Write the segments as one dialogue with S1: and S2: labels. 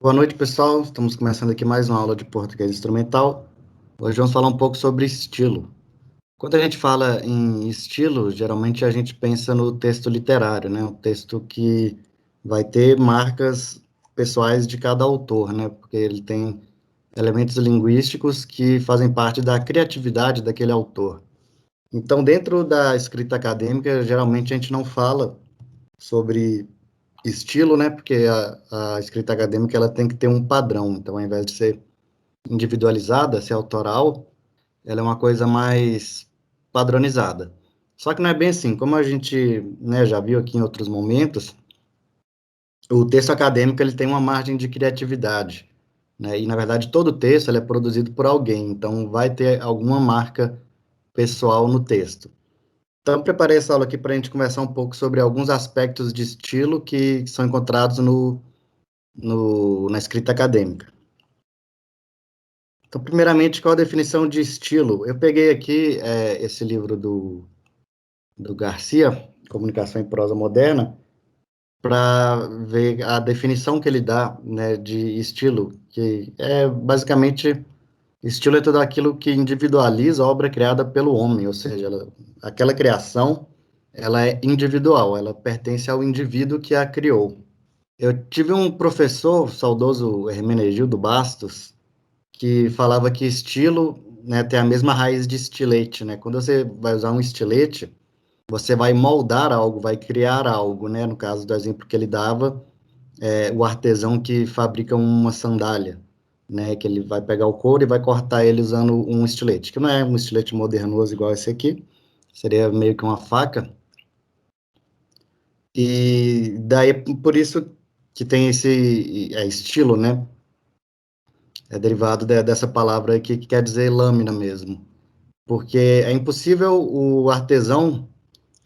S1: Boa noite, pessoal. Estamos começando aqui mais uma aula de português instrumental. Hoje vamos falar um pouco sobre estilo. Quando a gente fala em estilo, geralmente a gente pensa no texto literário, né? Um texto que vai ter marcas pessoais de cada autor, né? Porque ele tem elementos linguísticos que fazem parte da criatividade daquele autor. Então, dentro da escrita acadêmica, geralmente a gente não fala sobre estilo, né? Porque a escrita acadêmica ela tem que ter um padrão. Então, ao invés de ser individualizada, ser autoral, ela é uma coisa mais padronizada. Só que não é bem assim. Como a gente, né, já viu aqui em outros momentos, o texto acadêmico ele tem uma margem de criatividade, né? E na verdade todo texto ele é produzido por alguém. Então, vai ter alguma marca pessoal no texto. Então, eu preparei essa aula aqui para a gente conversar um pouco sobre alguns aspectos de estilo que são encontrados na escrita acadêmica. Então, primeiramente, qual a definição de estilo? Eu peguei aqui esse livro do Garcia, Comunicação em Prosa Moderna, para ver a definição que ele dá, né, de estilo, que é basicamente, estilo é tudo aquilo que individualiza a obra criada pelo homem, ou seja, aquela criação, ela é individual, ela pertence ao indivíduo que a criou. Eu tive um professor, saudoso Hermenegildo Bastos, que falava que estilo, né, tem a mesma raiz de estilete, né? Quando você vai usar um estilete, você vai moldar algo, vai criar algo, né? No caso do exemplo que ele dava, o artesão que fabrica uma sandália, né? Que ele vai pegar o couro e vai cortar ele usando um estilete, que não é um estilete modernoso igual esse aqui, seria meio que uma faca. E daí, por isso que tem esse estilo, né? É derivado dessa palavra aqui que quer dizer lâmina mesmo. Porque é impossível o artesão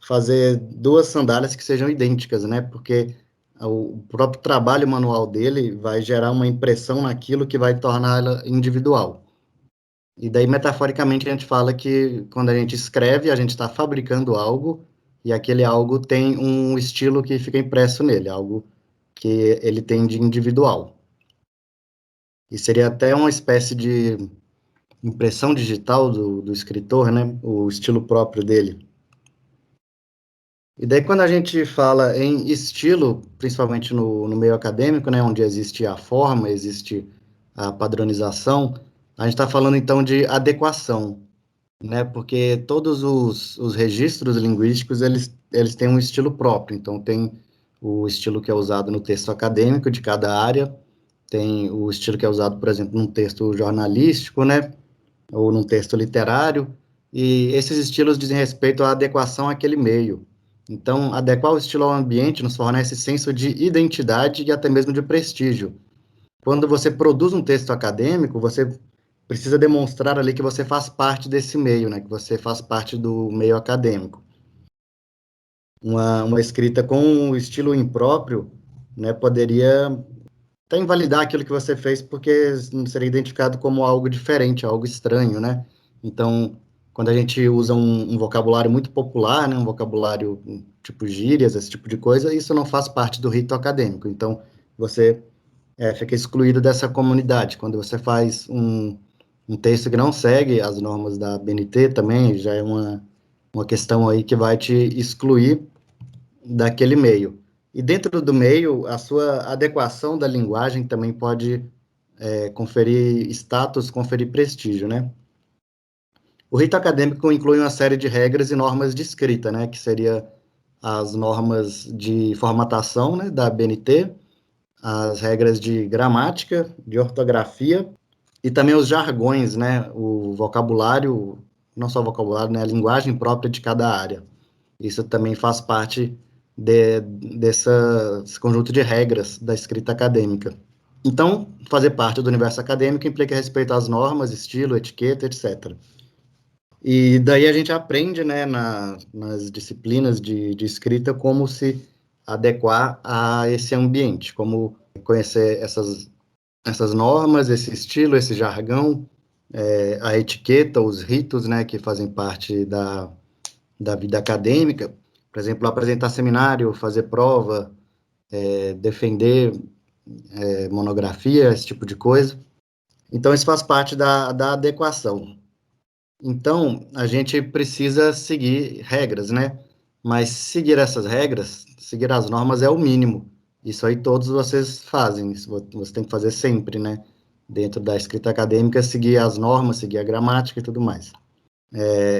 S1: fazer duas sandálias que sejam idênticas, né? Porque o próprio trabalho manual dele vai gerar uma impressão naquilo que vai torná-la individual. E daí, metaforicamente, a gente fala que quando a gente escreve, a gente está fabricando algo e aquele algo tem um estilo que fica impresso nele, algo que ele tem de individual. E seria até uma espécie de impressão digital do escritor, né? O estilo próprio dele. E daí, quando a gente fala em estilo, principalmente no meio acadêmico, né, onde existe a forma, existe a padronização, a gente está falando então de adequação, né, porque todos os registros linguísticos, eles têm um estilo próprio, então tem o estilo que é usado no texto acadêmico de cada área, tem o estilo que é usado, por exemplo, num texto jornalístico, né, ou num texto literário, e esses estilos dizem respeito à adequação àquele meio. Então, adequar o estilo ao ambiente nos fornece senso de identidade e até mesmo de prestígio. Quando você produz um texto acadêmico, você precisa demonstrar ali que você faz parte desse meio, né? Que você faz parte do meio acadêmico. Uma escrita com um estilo impróprio, né, poderia até invalidar aquilo que você fez, porque seria identificado como algo diferente, algo estranho, né? Então, quando a gente usa um vocabulário muito popular, né, um vocabulário tipo gírias, esse tipo de coisa, isso não faz parte do rito acadêmico. Então, você fica excluído dessa comunidade. Quando você faz um texto que não segue as normas da BNT, também já é uma questão aí que vai te excluir daquele meio. E dentro do meio, a sua adequação da linguagem também pode conferir status, conferir prestígio, né? O rito acadêmico inclui uma série de regras e normas de escrita, né? Que seria as normas de formatação, né, da BNT, as regras de gramática, de ortografia e também os jargões, né? O vocabulário, não só o vocabulário, né? A linguagem própria de cada área. Isso também faz parte desse conjunto de regras da escrita acadêmica. Então, fazer parte do universo acadêmico implica respeito às normas, estilo, etiqueta, etc. E daí a gente aprende, né, nas disciplinas de escrita, como se adequar a esse ambiente, como conhecer essas normas, esse estilo, esse jargão, a etiqueta, os ritos, né, que fazem parte da vida acadêmica. Por exemplo, apresentar seminário, fazer prova, defender monografia, esse tipo de coisa. Então, isso faz parte da adequação. Então, a gente precisa seguir regras, né? Mas seguir essas regras, seguir as normas é o mínimo. Isso aí todos vocês fazem, isso você tem que fazer sempre, né? Dentro da escrita acadêmica, seguir as normas, seguir a gramática e tudo mais.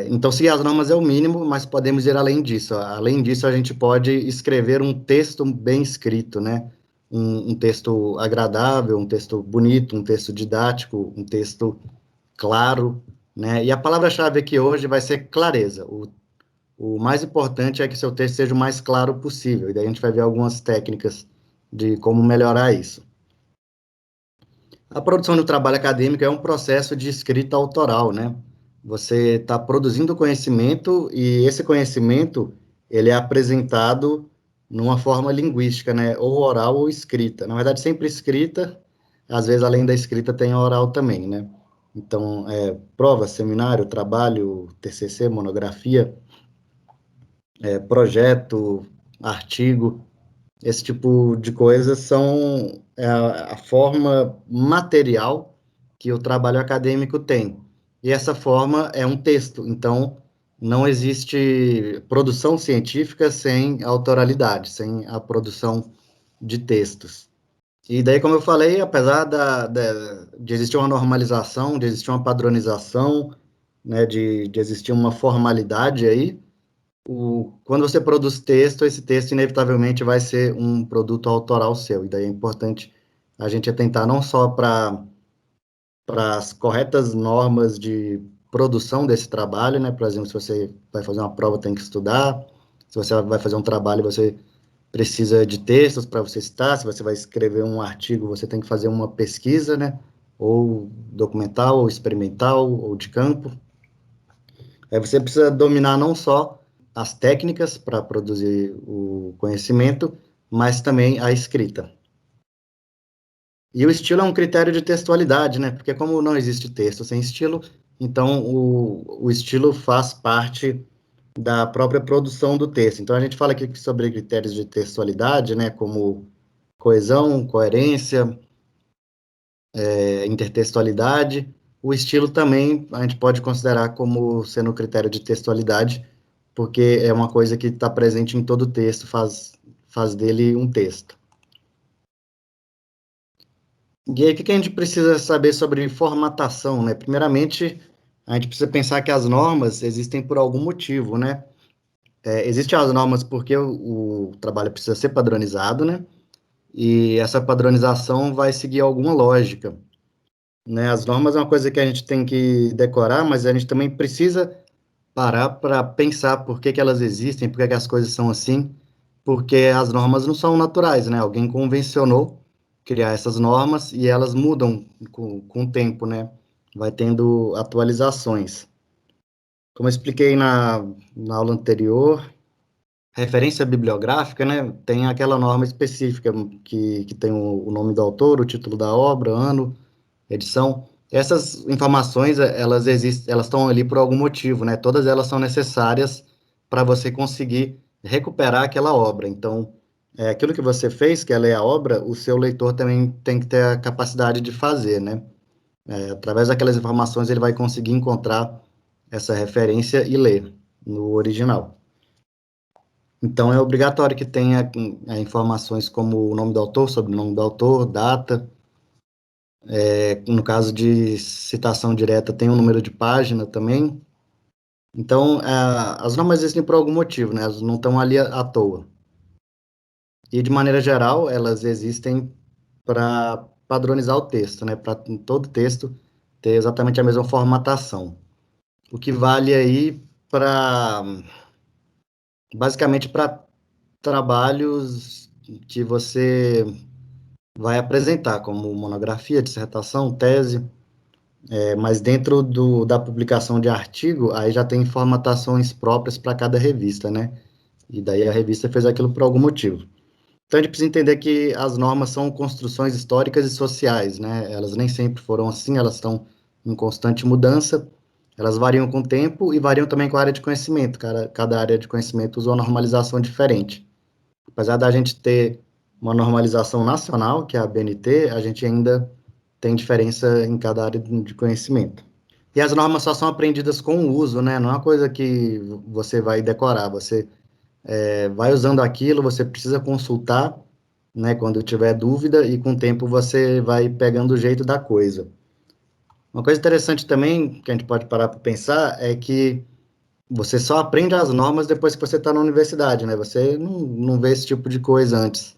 S1: Então, seguir as normas é o mínimo, mas podemos ir além disso. Além disso, a gente pode escrever um texto bem escrito, né? Um texto agradável, um texto bonito, um texto didático, um texto claro, né? E a palavra-chave aqui hoje vai ser clareza. O mais importante é que seu texto seja o mais claro possível. E daí a gente vai ver algumas técnicas de como melhorar isso. A produção do trabalho acadêmico é um processo de escrita autoral, né? Você está produzindo conhecimento e esse conhecimento ele é apresentado numa forma linguística, né? Ou oral ou escrita. Na verdade, sempre escrita, às vezes além da escrita tem a oral também, né? Então, prova, seminário, trabalho, TCC, monografia, projeto, artigo, esse tipo de coisas são a forma material que o trabalho acadêmico tem. E essa forma é um texto, então não existe produção científica sem autoralidade, sem a produção de textos. E daí, como eu falei, apesar de existir uma normalização, de existir uma padronização, né, de existir uma formalidade aí, quando você produz texto, esse texto inevitavelmente vai ser um produto autoral seu. E daí é importante a gente atentar não só para as corretas normas de produção desse trabalho, né? Por exemplo, se você vai fazer uma prova, tem que estudar. Se você vai fazer um trabalho, você precisa de textos para você citar. Se você vai escrever um artigo, você tem que fazer uma pesquisa, né? Ou documental, ou experimental, ou de campo. Aí você precisa dominar não só as técnicas para produzir o conhecimento, mas também a escrita. E o estilo é um critério de textualidade, né? Porque como não existe texto sem estilo, então o estilo faz parte da própria produção do texto. Então a gente fala aqui sobre critérios de textualidade, né? Como coesão, coerência, intertextualidade. O estilo também a gente pode considerar como sendo um critério de textualidade, porque é uma coisa que está presente em todo o texto, faz dele um texto. E aí, o que a gente precisa saber sobre formatação, né? Primeiramente, a gente precisa pensar que as normas existem por algum motivo, né? Existem as normas porque o trabalho precisa ser padronizado, né? E essa padronização vai seguir alguma lógica, né? As normas é uma coisa que a gente tem que decorar, mas a gente também precisa parar para pensar por que que elas existem, por que que as coisas são assim, porque as normas não são naturais, né? Alguém convencionou criar essas normas e elas mudam com o tempo, né? Vai tendo atualizações. Como eu expliquei na aula anterior, referência bibliográfica, né? Tem aquela norma específica que tem o nome do autor, o título da obra, ano, edição. Essas informações, elas existem, elas estão ali por algum motivo, né? Todas elas são necessárias para você conseguir recuperar aquela obra. Então, aquilo que você fez, que é ler a obra, o seu leitor também tem que ter a capacidade de fazer, né? Através daquelas informações, ele vai conseguir encontrar essa referência e ler no original. Então, é obrigatório que tenha informações como o nome do autor, sobrenome do autor, data. No caso de citação direta, tem um número de página também. Então, as normas existem por algum motivo, né? Elas não estão ali à toa. E, de maneira geral, elas existem para padronizar o texto, né? Para todo texto ter exatamente a mesma formatação. O que vale aí para, basicamente, para trabalhos que você vai apresentar, como monografia, dissertação, tese. Mas dentro da publicação de artigo, aí já tem formatações próprias para cada revista, né? E daí a revista fez aquilo por algum motivo. Então a gente precisa entender que as normas são construções históricas e sociais, né? Elas nem sempre foram assim, elas estão em constante mudança, elas variam com o tempo e variam também com a área de conhecimento. Cada área de conhecimento usa uma normalização diferente. Apesar da gente ter uma normalização nacional, que é a BNT, a gente ainda tem diferença em cada área de conhecimento. E as normas só são aprendidas com o uso, né? Não é uma coisa que você vai decorar, você vai usando aquilo, você precisa consultar, né, quando tiver dúvida, e com o tempo você vai pegando o jeito da coisa. Uma coisa interessante também, que a gente pode parar para pensar, é que você só aprende as normas depois que você está na universidade, né? Você não vê esse tipo de coisa antes.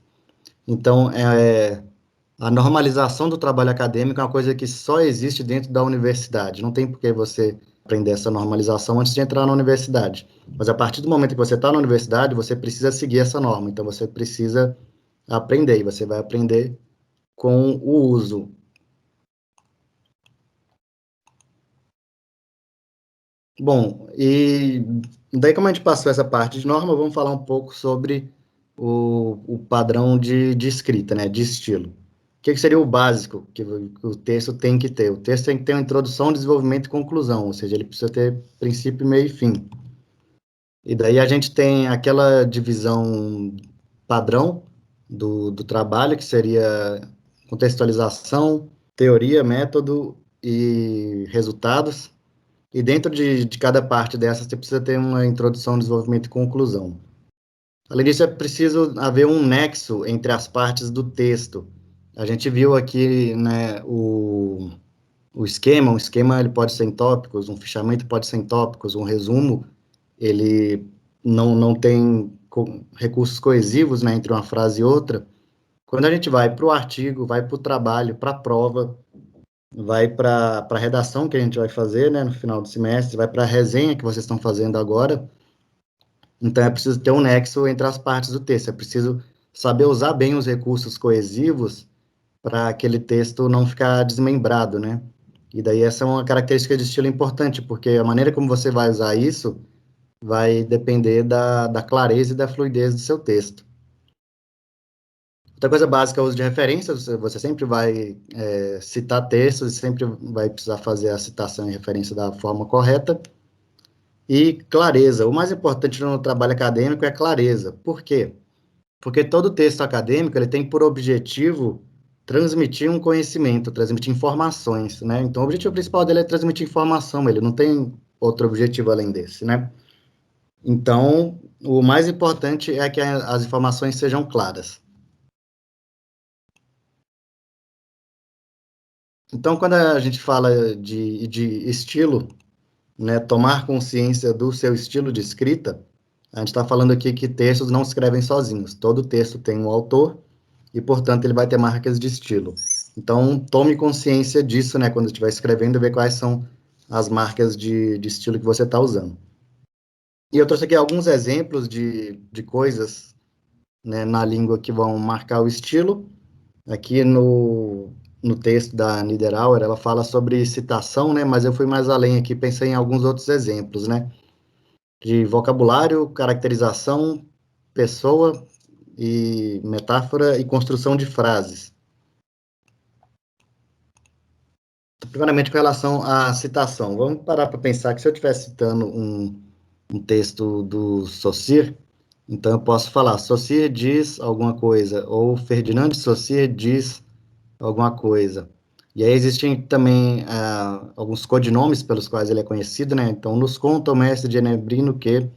S1: Então, a normalização do trabalho acadêmico é uma coisa que só existe dentro da universidade. Não tem por que você aprender essa normalização antes de entrar na universidade. Mas a partir do momento que você está na universidade, você precisa seguir essa norma. Então, você precisa aprender. E você vai aprender com o uso. Bom, e daí como a gente passou essa parte de norma, vamos falar um pouco sobre o padrão de escrita, né, de estilo. O que seria o básico que o texto tem que ter? O texto tem que ter uma introdução, desenvolvimento e conclusão, ou seja, ele precisa ter princípio, meio e fim. E daí a gente tem aquela divisão padrão do trabalho, que seria contextualização, teoria, método e resultados. E dentro de cada parte dessas, você precisa ter uma introdução, desenvolvimento e conclusão. Além disso, é preciso haver um nexo entre as partes do texto. A gente viu aqui, né, o esquema. Um esquema ele pode ser em tópicos, um fichamento pode ser em tópicos, um resumo, ele não tem recursos coesivos, né, entre uma frase e outra. Quando a gente vai para o artigo, vai para o trabalho, para a prova, vai para a redação que a gente vai fazer, né, no final do semestre, vai para a resenha que vocês estão fazendo agora. Então, é preciso ter um nexo entre as partes do texto, é preciso saber usar bem os recursos coesivos para aquele texto não ficar desmembrado, né? E daí essa é uma característica de estilo importante, porque a maneira como você vai usar isso vai depender da clareza e da fluidez do seu texto. Outra coisa básica é o uso de referências, você sempre vai citar textos e sempre vai precisar fazer a citação e referência da forma correta. E clareza, o mais importante no trabalho acadêmico é clareza. Por quê? Porque todo texto acadêmico ele tem por objetivo transmitir um conhecimento, transmitir informações, né? Então, o objetivo principal dele é transmitir informação, ele não tem outro objetivo além desse, né? Então, o mais importante é que as informações sejam claras. Então, quando a gente fala de estilo, né, tomar consciência do seu estilo de escrita, a gente está falando aqui que textos não se escrevem sozinhos. Todo texto tem um autor e, portanto, ele vai ter marcas de estilo. Então, tome consciência disso, né, quando estiver escrevendo, ver quais são as marcas de estilo que você está usando. E eu trouxe aqui alguns exemplos de coisas, né, na língua que vão marcar o estilo. Aqui no texto da Niederauer, ela fala sobre citação, né, mas eu fui mais além aqui, pensei em alguns outros exemplos, né, de vocabulário, caracterização, pessoa e metáfora e construção de frases. Primeiramente, com relação à citação, vamos parar para pensar que se eu estiver citando um texto do Saussure, então eu posso falar, Saussure diz alguma coisa, ou Ferdinand de Saussure diz alguma coisa. E aí existem também alguns codinomes pelos quais ele é conhecido, né? Então, nos conta o mestre Genebrino que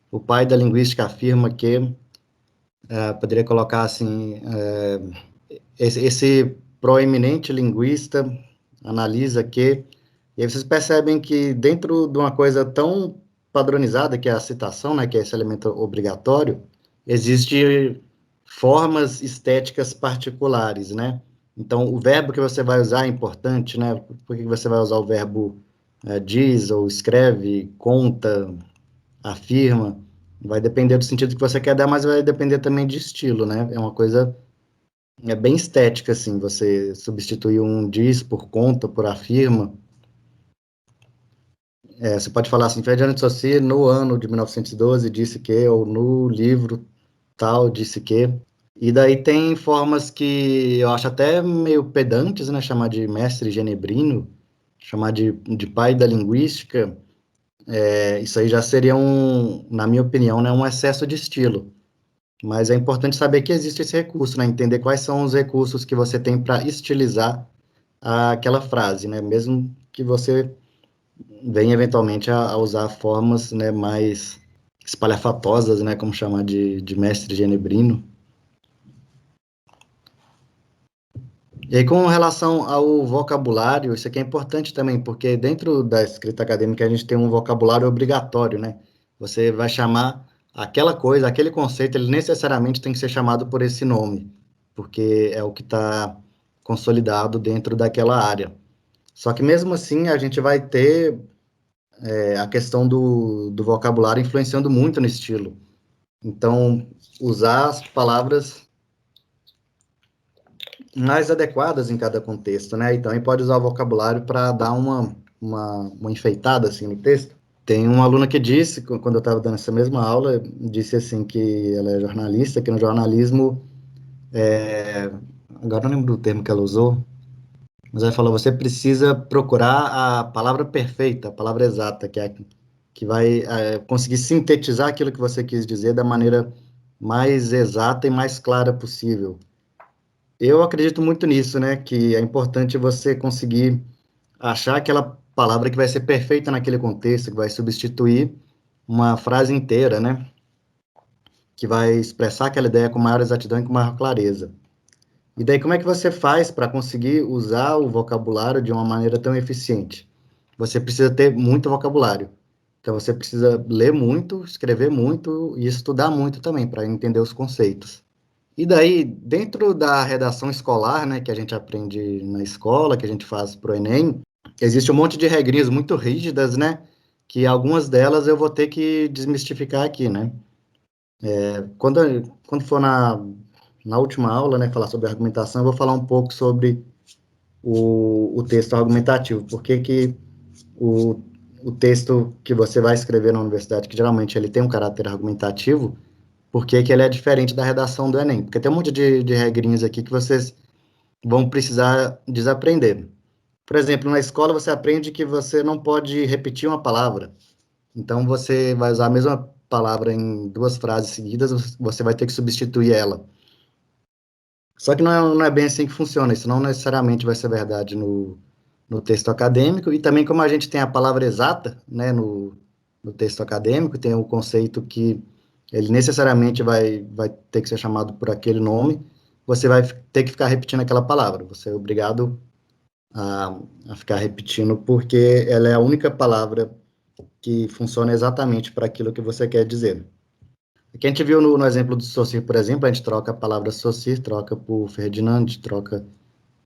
S1: o pai da linguística afirma que, poderia colocar assim, esse proeminente linguista analisa que, e aí vocês percebem que dentro de uma coisa tão padronizada que é a citação, né, que é esse elemento obrigatório, existe formas estéticas particulares, né? Então, o verbo que você vai usar é importante, né? Por que você vai usar o verbo diz ou escreve, conta, afirma? Vai depender do sentido que você quer dar, mas vai depender também de estilo, né? É uma coisa bem estética, assim, você substituir um diz por conta, por afirma. Você pode falar assim, Ferdinand de Saussure, no ano de 1912, disse que, ou no livro tal, disse que. E daí tem formas que eu acho até meio pedantes, né? Chamar de mestre genebrino, chamar de pai da linguística. Isso aí já seria na minha opinião, né, um excesso de estilo. Mas é importante saber que existe esse recurso, né? Entender quais são os recursos que você tem para estilizar aquela frase, né? Mesmo que você venha eventualmente a usar formas, né, mais espalhafatosas, né? Como chamar de mestre genebrino. E aí, com relação ao vocabulário, isso aqui é importante também, porque dentro da escrita acadêmica a gente tem um vocabulário obrigatório, né? Você vai chamar aquela coisa, aquele conceito, ele necessariamente tem que ser chamado por esse nome, porque é o que está consolidado dentro daquela área. Só que mesmo assim, a gente vai ter a questão do vocabulário influenciando muito no estilo. Então, usar as palavras mais adequadas em cada contexto, né? Então, a gente pode usar o vocabulário para dar uma enfeitada, assim, no texto. Tem uma aluna que disse, quando eu estava dando essa mesma aula, disse assim que ela é jornalista, que no jornalismo, agora não lembro do termo que ela usou, mas ela falou, você precisa procurar a palavra perfeita, a palavra exata, que vai conseguir sintetizar aquilo que você quis dizer da maneira mais exata e mais clara possível. Eu acredito muito nisso, né? Que é importante você conseguir achar aquela palavra que vai ser perfeita naquele contexto, que vai substituir uma frase inteira, né? Que vai expressar aquela ideia com maior exatidão e com maior clareza. E daí, como é que você faz para conseguir usar o vocabulário de uma maneira tão eficiente? Você precisa ter muito vocabulário. Então, você precisa ler muito, escrever muito e estudar muito também para entender os conceitos. E daí, dentro da redação escolar, né, que a gente aprende na escola, que a gente faz para o Enem, existe um monte de regrinhas muito rígidas, né, que algumas delas eu vou ter que desmistificar aqui, né. Quando, quando for na última aula, né, falar sobre argumentação, eu vou falar um pouco sobre o texto argumentativo, porque que o, o texto que você vai escrever na universidade, que geralmente ele tem um caráter argumentativo, porque que ele é diferente da redação do Enem, porque tem um monte de regrinhas aqui que vocês vão precisar desaprender. Por exemplo, na escola você aprende que você não pode repetir uma palavra. Então você vai usar a mesma palavra em duas frases seguidas, você vai ter que substituir ela. Só que não é bem assim que funciona, isso não necessariamente vai ser verdade no texto acadêmico, e também como a gente tem a palavra exata, né, no texto acadêmico, tem o conceito que ele necessariamente vai ter que ser chamado por aquele nome, você vai ter que ficar repetindo aquela palavra, você é obrigado a, a ficar repetindo, porque ela é a única palavra que funciona exatamente para aquilo que você quer dizer. Aqui a gente viu no exemplo do Saussure, por exemplo, a gente troca a palavra Saussure, troca por Ferdinand, troca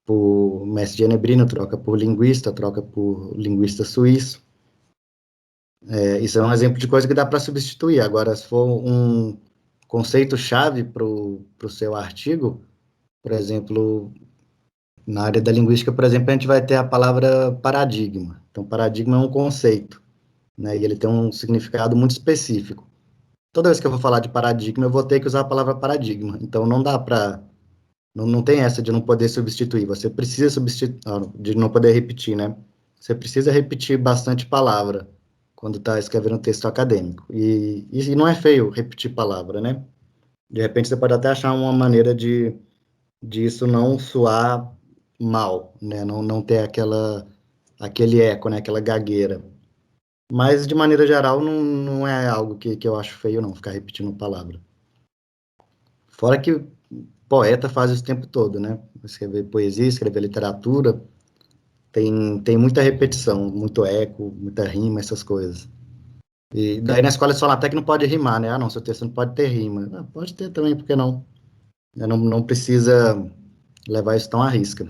S1: por mestre genebrino, troca por linguista, troca por linguista suíço. Isso é um exemplo de coisa que dá para substituir. Agora, se for um conceito-chave para o seu artigo, por exemplo, na área da linguística, por exemplo, a gente vai ter a palavra paradigma. Então, paradigma é um conceito, né? E ele tem um significado muito específico. Toda vez que eu vou falar de paradigma, eu vou ter que usar a palavra paradigma. Então, não dá para. Não tem essa de não poder substituir. Você precisa substituir, de não poder repetir, né? Você precisa repetir bastante palavra quando está escrevendo um texto acadêmico. E não é feio repetir palavra, né? De repente, você pode até achar uma maneira de isso não soar mal, né? Não ter aquele eco, né? Aquela gagueira. Mas, de maneira geral, não é algo que eu acho feio, não, ficar repetindo palavra. Fora que poeta faz isso o tempo todo, né? Escrever poesia, escrever literatura, tem muita repetição, muito eco, muita rima, essas coisas. E daí na escola eles falam até que não pode rimar, né? Ah, não, seu texto não pode ter rima. Ah, pode ter também, por que não? Não precisa levar isso tão à risca.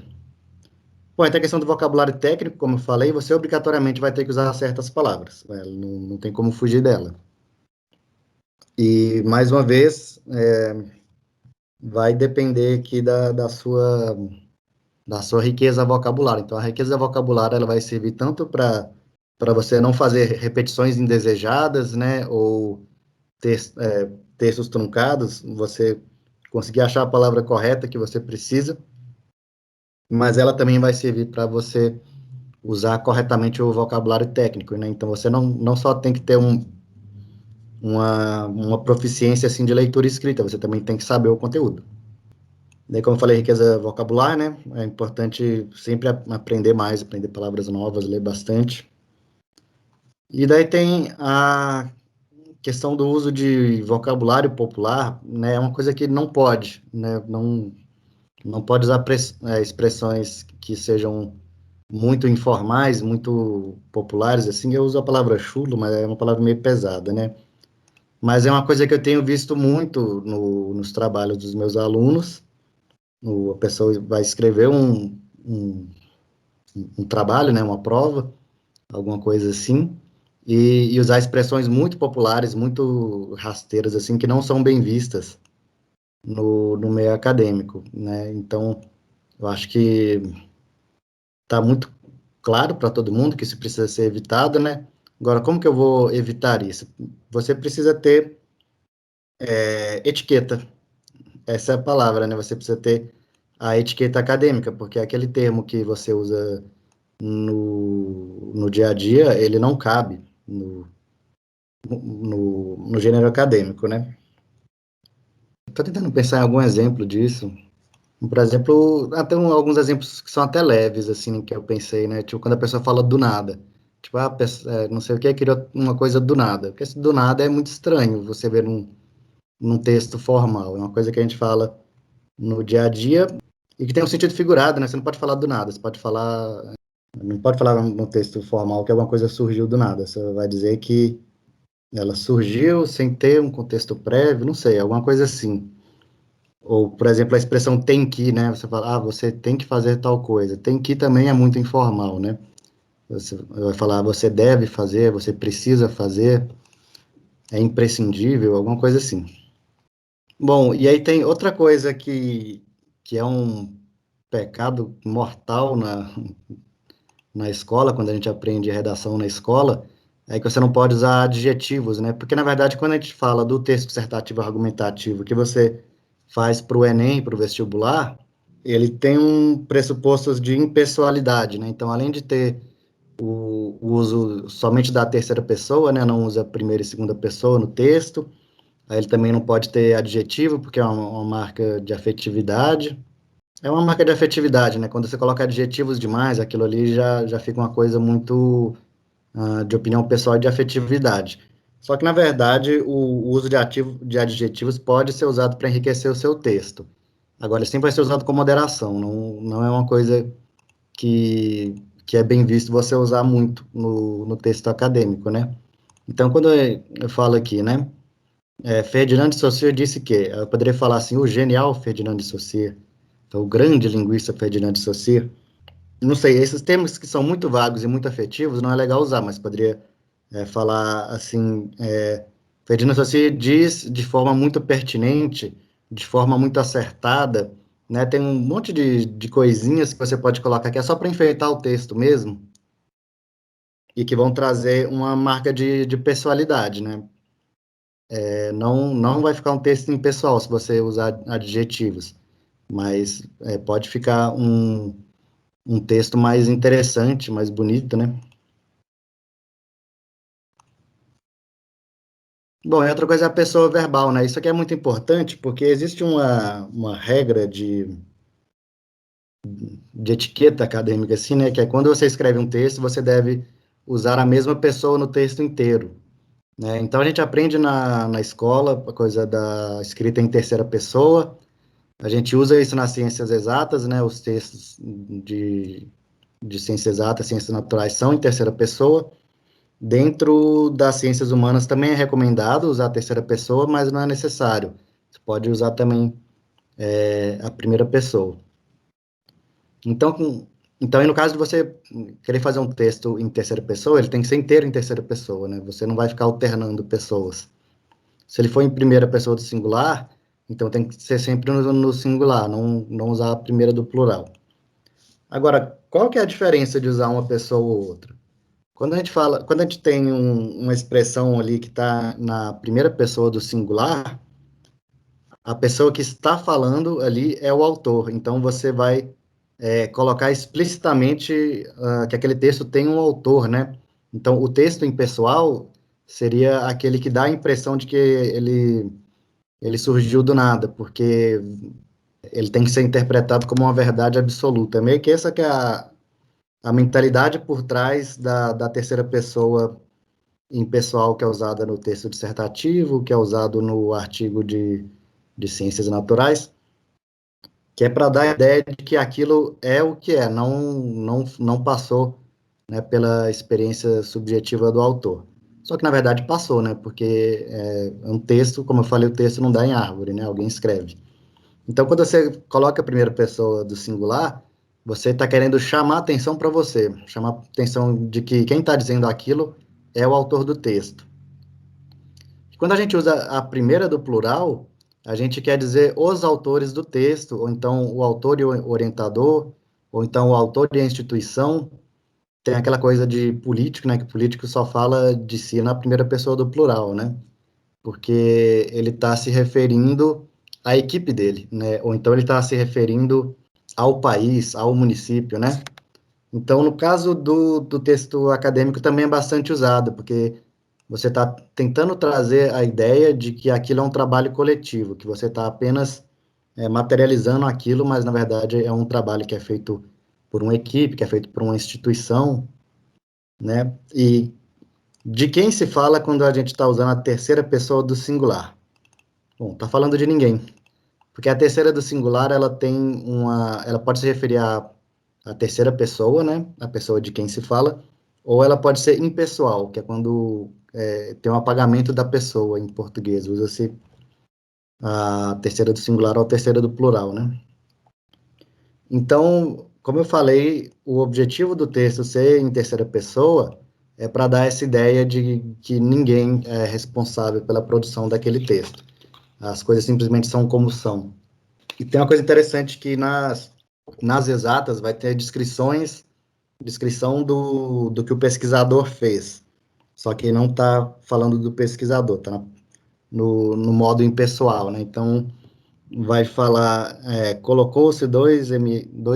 S1: Bom, então a questão do vocabulário técnico, como eu falei, você obrigatoriamente vai ter que usar certas palavras, né? Não tem como fugir dela. E, mais uma vez, vai depender aqui da sua riqueza vocabular. Então, a riqueza vocabular ela vai servir tanto para você não fazer repetições indesejadas, né, ou textos truncados, você conseguir achar a palavra correta que você precisa, mas ela também vai servir para você usar corretamente o vocabulário técnico, né? Então, você não só tem que ter uma proficiência, assim, de leitura e escrita, você também tem que saber o conteúdo. Daí, como eu falei, riqueza vocabular, né? É importante sempre aprender mais, aprender palavras novas, ler bastante. E daí tem a questão do uso de vocabulário popular, né? É uma coisa que não pode, né? Não pode usar expressões que sejam muito informais, muito populares, assim. Eu uso a palavra chulo, mas é uma palavra meio pesada, né? Mas é uma coisa que eu tenho visto muito nos trabalhos dos meus alunos. A pessoa vai escrever um trabalho, né, uma prova, alguma coisa assim, e usar expressões muito populares, muito rasteiras, assim, que não são bem vistas no meio acadêmico, né? Então, eu acho que está muito claro para todo mundo que isso precisa ser evitado, né? Agora, como que eu vou evitar isso? Você precisa ter etiqueta, essa é a palavra, né? Você precisa ter a etiqueta acadêmica, porque aquele termo que você usa no dia a dia, ele não cabe no gênero acadêmico, né? Estou tentando pensar em algum exemplo disso. Por exemplo, até alguns exemplos que são até leves, assim, que eu pensei, né? Tipo, quando a pessoa fala do nada. Tipo, não sei o que, criou uma coisa do nada. Porque esse do nada é muito estranho você ver num texto formal. É uma coisa que a gente fala no dia a dia e que tem um sentido figurado, né? Você não pode falar do nada, você pode falar. Não pode falar no texto formal que alguma coisa surgiu do nada. Você vai dizer que ela surgiu sem ter um contexto prévio, não sei, alguma coisa assim. Ou, por exemplo, a expressão tem que, né? Você fala, você tem que fazer tal coisa. Tem que também é muito informal, né? Você vai falar, você deve fazer, você precisa fazer, é imprescindível, alguma coisa assim. Bom, e aí tem outra coisa que é um pecado mortal na escola, quando a gente aprende redação na escola, é que você não pode usar adjetivos, né? Porque, na verdade, quando a gente fala do texto dissertativo argumentativo que você faz para o Enem, para o vestibular, ele tem um pressupostos de impessoalidade, né? Então, além de ter o uso somente da terceira pessoa, né? Não usa primeira e segunda pessoa no texto. Aí ele também não pode ter adjetivo, porque é uma marca de afetividade. É uma marca de afetividade, né? Quando você coloca adjetivos demais, aquilo ali já fica uma coisa muito de opinião pessoal e de afetividade. Só que, na verdade, o uso de adjetivos pode ser usado para enriquecer o seu texto. Agora, ele sempre vai ser usado com moderação, não é uma coisa que, que é bem visto você usar muito no texto acadêmico, né? Então, quando eu falo aqui, né? Ferdinand de Saussure disse que, eu poderia falar assim, o genial Ferdinand de Saussure, então, o grande linguista Ferdinand de Saussure, não sei, esses termos que são muito vagos e muito afetivos, não é legal usar, mas poderia falar assim, Ferdinand Saussure diz de forma muito pertinente, de forma muito acertada, né? Tem um monte de coisinhas que você pode colocar que é só para enfeitar o texto mesmo, e que vão trazer uma marca de pessoalidade, né? Não vai ficar um texto impessoal se você usar adjetivos, mas pode ficar um texto mais interessante, mais bonito, né? Bom, e outra coisa é a pessoa verbal, né? Isso aqui é muito importante porque existe uma regra de etiqueta acadêmica, assim, né? Que é quando você escreve um texto, você deve usar a mesma pessoa no texto inteiro, né? Então a gente aprende na escola a coisa da escrita em terceira pessoa, a gente usa isso nas ciências exatas, né? Os textos de ciências exatas, ciências naturais são em terceira pessoa. Dentro das ciências humanas também é recomendado usar a terceira pessoa, mas não é necessário. Você pode usar também a primeira pessoa. Então, então, aí no caso de você querer fazer um texto em terceira pessoa, ele tem que ser inteiro em terceira pessoa, né? Você não vai ficar alternando pessoas. Se ele for em primeira pessoa do singular, então tem que ser sempre no singular, não usar a primeira do plural. Agora, qual que é a diferença de usar uma pessoa ou outra? Quando a gente tem uma expressão ali que está na primeira pessoa do singular, a pessoa que está falando ali é o autor. Então você vai colocar explicitamente que aquele texto tem um autor, né? Então o texto impessoal seria aquele que dá a impressão de que ele surgiu do nada, porque ele tem que ser interpretado como uma verdade absoluta. Meio que essa que é a mentalidade por trás da terceira pessoa impessoal que é usada no texto dissertativo, que é usado no artigo de ciências naturais, que é para dar a ideia de que aquilo é o que é, não passou, né, pela experiência subjetiva do autor. Só que, na verdade, passou, né, porque é um texto, como eu falei, o texto não dá em árvore, né, alguém escreve. Então, quando você coloca a primeira pessoa do singular, você está querendo chamar atenção para você, chamar atenção de que quem está dizendo aquilo é o autor do texto. Quando a gente usa a primeira do plural, a gente quer dizer os autores do texto, ou então o autor e o orientador, ou então o autor e a instituição. Tem aquela coisa de político, né, que o político só fala de si na primeira pessoa do plural, né? Porque ele está se referindo à equipe dele, né? Ou então ele está se referindo ao país, ao município, né? Então, no caso do texto acadêmico, também é bastante usado, porque você está tentando trazer a ideia de que aquilo é um trabalho coletivo, que você está apenas materializando aquilo, mas na verdade é um trabalho que é feito por uma equipe, que é feito por uma instituição, né? E de quem se fala quando a gente está usando a terceira pessoa do singular? Bom, está falando de ninguém, porque a terceira do singular ela pode se referir à terceira pessoa, né? A pessoa de quem se fala, ou ela pode ser impessoal, que é quando tem um apagamento da pessoa em português, usa-se a terceira do singular ou a terceira do plural, né? Então, como eu falei, o objetivo do texto ser em terceira pessoa é para dar essa ideia de que ninguém é responsável pela produção daquele texto. As coisas simplesmente são como são. E tem uma coisa interessante que nas exatas vai ter descrição do que o pesquisador fez. Só que não está falando do pesquisador, está no modo impessoal, né? Então, vai falar, colocou-se 2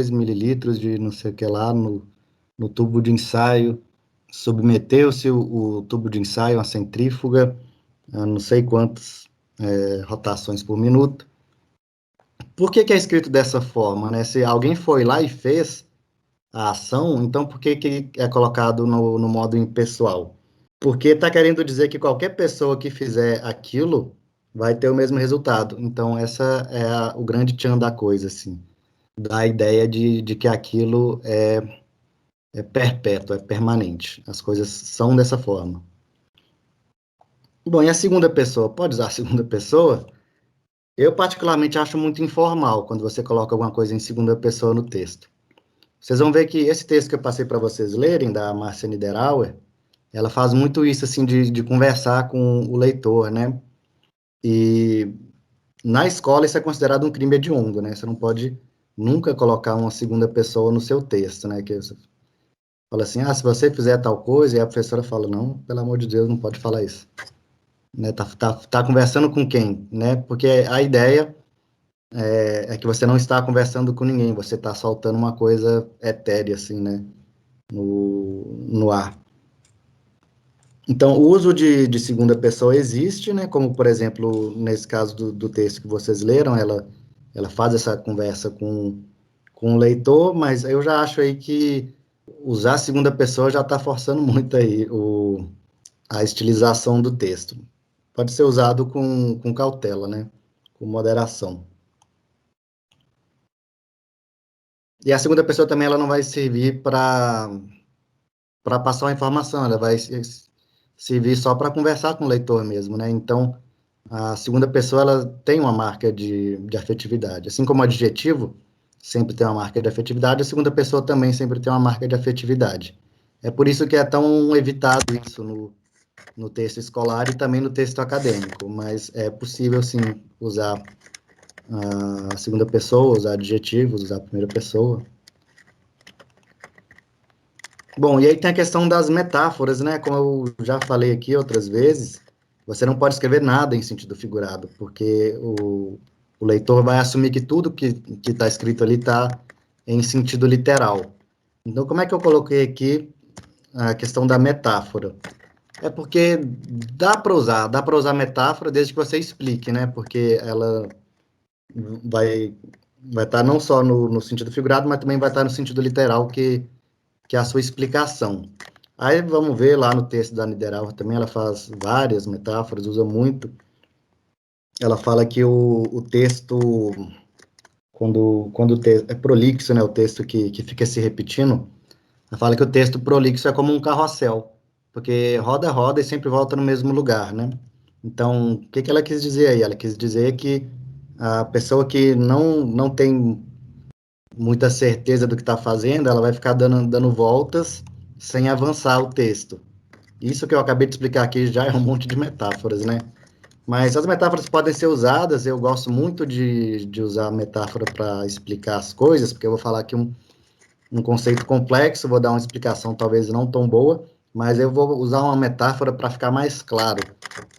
S1: mililitros de não sei o que lá no tubo de ensaio, submeteu-se o tubo de ensaio à centrífuga, a não sei quantas rotações por minuto. Por que que é escrito dessa forma, né? Se alguém foi lá e fez a ação, então por que que é colocado no modo impessoal? Porque está querendo dizer que qualquer pessoa que fizer aquilo vai ter o mesmo resultado. Então, essa é o grande tchan da coisa, assim. Dá a ideia de que aquilo é perpétuo, é permanente. As coisas são dessa forma. Bom, e a segunda pessoa? Pode usar a segunda pessoa? Eu, particularmente, acho muito informal quando você coloca alguma coisa em segunda pessoa no texto. Vocês vão ver que esse texto que eu passei para vocês lerem, da Marcia Niederauer, ela faz muito isso, assim, de conversar com o leitor, né? E na escola isso é considerado um crime hediondo, né? Você não pode nunca colocar uma segunda pessoa no seu texto, né? Que você fala assim, se você fizer tal coisa, e a professora fala, não, pelo amor de Deus, não pode falar isso. Né? Tá conversando com quem, né? Porque a ideia é que você não está conversando com ninguém, você está soltando uma coisa etérea, assim, né? No ar. Então, o uso de segunda pessoa existe, né? Como, por exemplo, nesse caso do texto que vocês leram, ela faz essa conversa com o leitor, mas eu já acho aí que usar a segunda pessoa já está forçando muito aí a estilização do texto. Pode ser usado com cautela, né? Com moderação. E a segunda pessoa também ela não vai servir para passar uma informação, ela vai servir só para conversar com o leitor mesmo, né? Então, a segunda pessoa ela tem uma marca de afetividade. Assim como o adjetivo sempre tem uma marca de afetividade, a segunda pessoa também sempre tem uma marca de afetividade. É por isso que é tão evitado isso no texto escolar e também no texto acadêmico, mas é possível, sim, usar a segunda pessoa, usar adjetivos, usar a primeira pessoa. Bom, e aí tem a questão das metáforas, né? Como eu já falei aqui outras vezes, você não pode escrever nada em sentido figurado, porque o leitor vai assumir que tudo que está escrito ali está em sentido literal. Então, como é que eu coloquei aqui a questão da metáfora? É porque dá para usar metáfora desde que você explique, né? Porque ela vai vai estar não só no sentido figurado, mas também vai estar no sentido literal, que é a sua explicação. Aí vamos ver lá no texto da Niederauer também, ela faz várias metáforas, usa muito. Ela fala que o texto, quando o texto é prolixo, né, o texto que fica se repetindo, ela fala que o texto prolixo é como um carrossel, porque roda, roda e sempre volta no mesmo lugar, né? Então, o que que ela quis dizer aí? Ela quis dizer que a pessoa que não tem muita certeza do que está fazendo, ela vai ficar dando voltas sem avançar o texto. Isso que eu acabei de explicar aqui já é um monte de metáforas, né? Mas as metáforas podem ser usadas, eu gosto muito de usar metáfora para explicar as coisas, porque eu vou falar aqui um conceito complexo, vou dar uma explicação talvez não tão boa, mas eu vou usar uma metáfora para ficar mais claro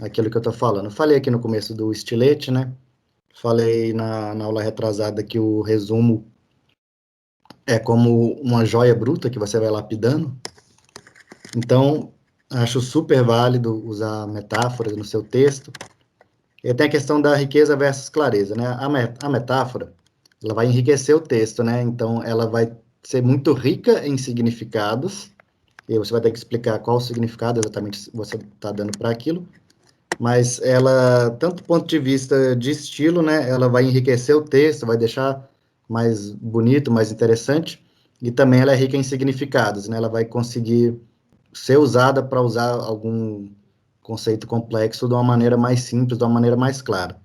S1: aquilo que eu estou falando. Eu falei aqui no começo do estilete, né? Falei na aula retrasada que o resumo é como uma joia bruta que você vai lapidando. Então, acho super válido usar metáforas no seu texto. E tem a questão da riqueza versus clareza, né? A metáfora, ela vai enriquecer o texto, né? Então, ela vai ser muito rica em significados, e você vai ter que explicar qual o significado exatamente você está dando para aquilo, mas ela, tanto do ponto de vista de estilo, né? Ela vai enriquecer o texto, vai deixar mais bonito, mais interessante, e também ela é rica em significados, né? Ela vai conseguir ser usada para usar algum conceito complexo de uma maneira mais simples, de uma maneira mais clara.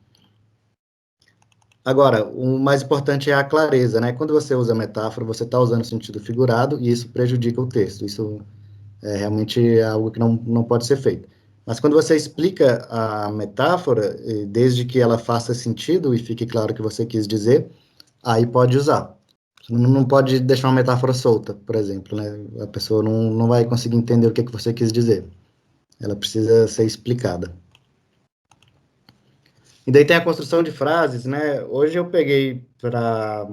S1: Agora, o mais importante é a clareza, né? Quando você usa metáfora, você está usando sentido figurado e isso prejudica o texto. Isso é realmente algo que não pode ser feito. Mas quando você explica a metáfora, desde que ela faça sentido e fique claro o que você quis dizer, aí pode usar. Você não pode deixar uma metáfora solta, por exemplo, né? A pessoa não vai conseguir entender o que, que você quis dizer. Ela precisa ser explicada. E daí tem a construção de frases, né? Hoje eu peguei para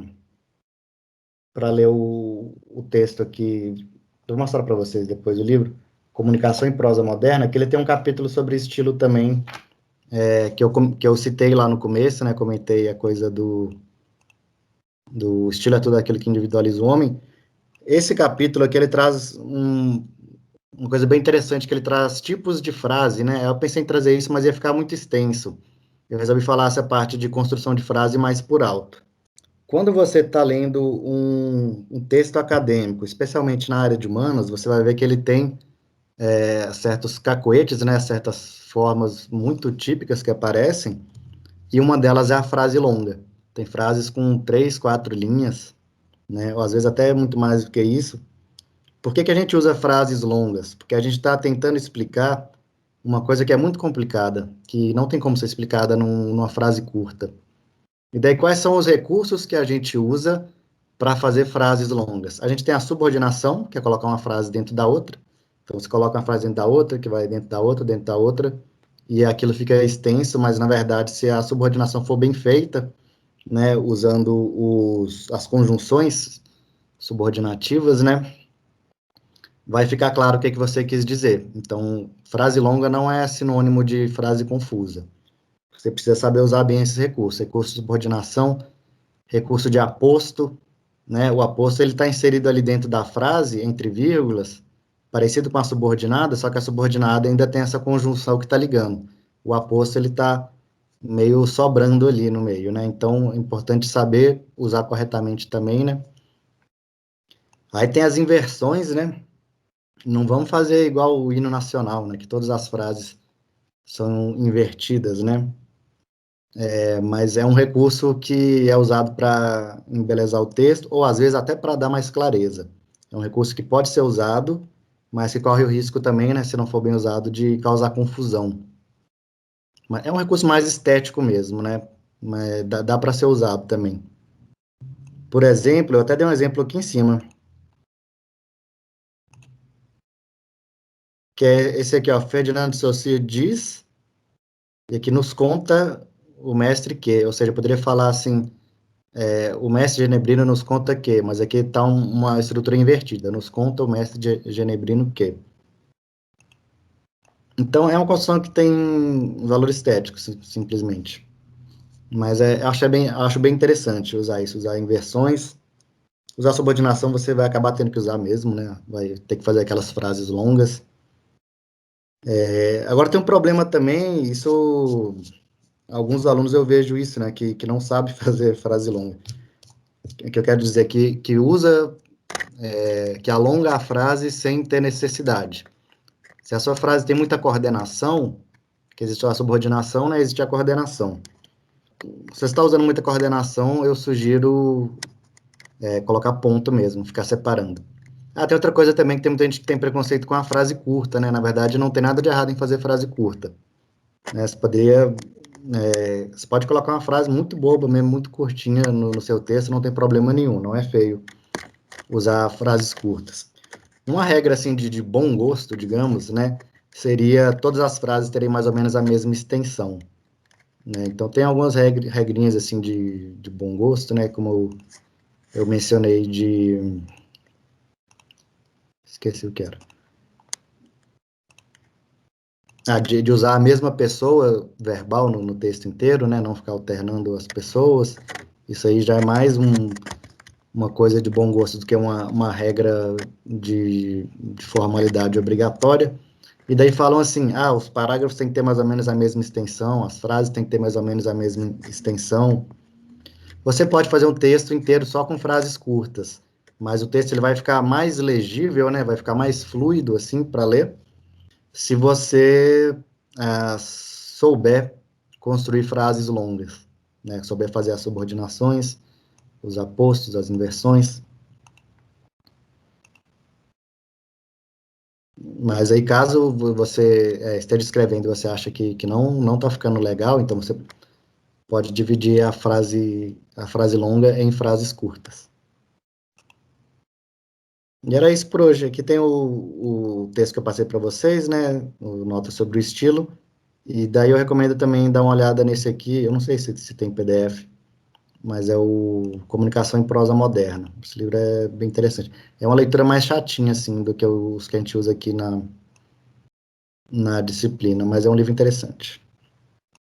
S1: ler o texto aqui, vou mostrar para vocês depois o livro, Comunicação em Prosa Moderna, que ele tem um capítulo sobre estilo também, que eu citei lá no começo, né? Comentei a coisa do estilo é tudo aquilo que individualiza o homem. Esse capítulo aqui, ele traz uma coisa bem interessante, que ele traz tipos de frase, né? Eu pensei em trazer isso, mas ia ficar muito extenso. Eu resolvi falar essa parte de construção de frase mais por alto. Quando você está lendo um texto acadêmico, especialmente na área de humanas, você vai ver que ele tem certos cacoetes, né, certas formas muito típicas que aparecem, e uma delas é a frase longa. Tem frases com 3, 4 linhas, né, ou às vezes até muito mais do que isso. Por que que a gente usa frases longas? Porque a gente está tentando explicar uma coisa que é muito complicada, que não tem como ser explicada numa frase curta. E daí, quais são os recursos que a gente usa para fazer frases longas? A gente tem a subordinação, que é colocar uma frase dentro da outra. Então, você coloca uma frase dentro da outra, que vai dentro da outra, e aquilo fica extenso, mas, na verdade, se a subordinação for bem feita, né, usando as conjunções subordinativas, né, vai ficar claro o que, que você quis dizer. Então, frase longa não é sinônimo de frase confusa. Você precisa saber usar bem esses recursos. Recurso de subordinação, recurso de aposto, né? O aposto ele está inserido ali dentro da frase, entre vírgulas, parecido com a subordinada, só que a subordinada ainda tem essa conjunção que está ligando. O aposto ele está meio sobrando ali no meio, né? Então é importante saber usar corretamente também, né? Aí tem as inversões, né? Não vamos fazer igual o hino nacional, né? Que todas as frases são invertidas, né? Mas é um recurso que é usado para embelezar o texto, ou às vezes até para dar mais clareza. É um recurso que pode ser usado, mas que corre o risco também, né, se não for bem usado, de causar confusão. Mas é um recurso mais estético mesmo, né? Mas dá para ser usado também. Por exemplo, eu até dei um exemplo aqui em cima, que é esse aqui, ó, Ferdinand de Saussure diz, e aqui nos conta o mestre que, ou seja, eu poderia falar assim, o mestre genebrino nos conta que, mas aqui está uma estrutura invertida. Nos conta o mestre genebrino que. Então, é uma construção que tem um valor estético, simplesmente. Mas acho bem interessante usar isso, usar inversões. Usar subordinação você vai acabar tendo que usar mesmo, né? Vai ter que fazer aquelas frases longas. Agora tem um problema também, isso, alguns alunos eu vejo isso, né? Que não sabe fazer frase longa. O que eu quero dizer que usa, que alonga a frase sem ter necessidade. Se a sua frase tem muita coordenação, que existe a subordinação, né? Existe a coordenação. Se você está usando muita coordenação, eu sugiro colocar ponto mesmo, ficar separando. Ah, tem outra coisa também que tem muita gente que tem preconceito com a frase curta, né? Na verdade, não tem nada de errado em fazer frase curta. Né? Você pode colocar uma frase muito boba, mesmo muito curtinha no seu texto, não tem problema nenhum, não é feio usar frases curtas. Uma regra assim de bom gosto, digamos, né? Seria todas as frases terem mais ou menos a mesma extensão. Né? Então tem algumas regrinhas assim de bom gosto, né? Como eu mencionei de. Esqueci o que era. De usar a mesma pessoa verbal no texto inteiro, né? Não ficar alternando as pessoas. Isso aí já é mais uma coisa de bom gosto do que uma regra de formalidade obrigatória. E daí falam assim, os parágrafos têm que ter mais ou menos a mesma extensão, as frases têm que ter mais ou menos a mesma extensão. Você pode fazer um texto inteiro só com frases curtas, mas o texto ele vai ficar mais legível, né? Vai ficar mais fluido assim para ler, se você souber construir frases longas, né? Souber fazer as subordinações, os apostos, as inversões. Mas aí, caso você esteja escrevendo e você acha que não está ficando legal, então você pode dividir a frase longa em frases curtas. E era isso por hoje. Aqui tem o texto que eu passei para vocês, né? O nota sobre o estilo. E daí eu recomendo também dar uma olhada nesse aqui. Eu não sei se tem PDF, mas é o Comunicação em Prosa Moderna. Esse livro é bem interessante. É uma leitura mais chatinha, assim, do que os que a gente usa aqui na disciplina, mas é um livro interessante.